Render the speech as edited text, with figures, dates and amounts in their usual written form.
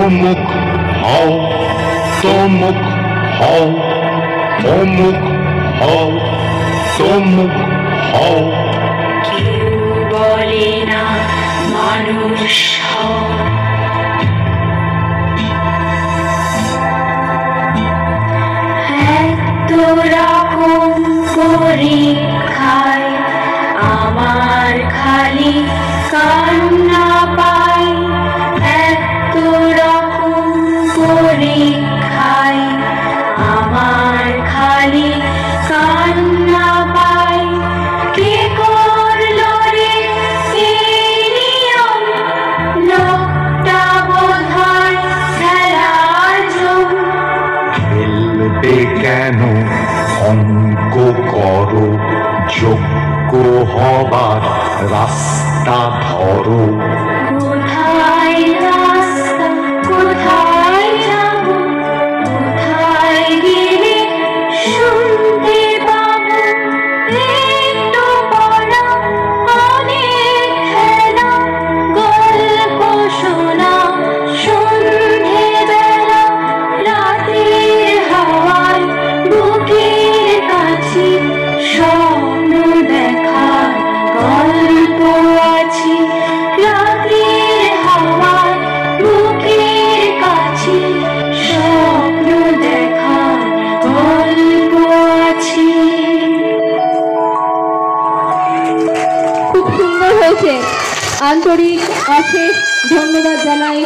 অমুক হও, তমুক হও, অমুক হও, তমুক হও। কেউ বলে না মানুষ হও। এত রকম পরীক্ষায় আমার খালি কান্না পাই। এত রকম পরীক্ষায় আমার খালি কান্না পাই। কে করলো রে এই নিয়ম? লোকটা বোধহয় খেলার জন্য। খেলবে কেন? অঙ্ক করো, যোগ্য হবার রাস্তা ধরো। কোথায় রাস্তা, কোথায় যাব, কোথায় গেলে শুনতে পাবো? একটু পড়া, অনেক খেলা, গল্প শোনা সন্ধেবেলা, রাতের হাওয়ায় বুকের কাছে স্বপ্ন দেখার গল্প আছে। রাতের হাওয়ায় বুকের কাছে স্বপ্ন দেখার গল্প আছে। খুব সুন্দর হয়েছে, আন্তরিক অশেষ ধন্যবাদ জানাই।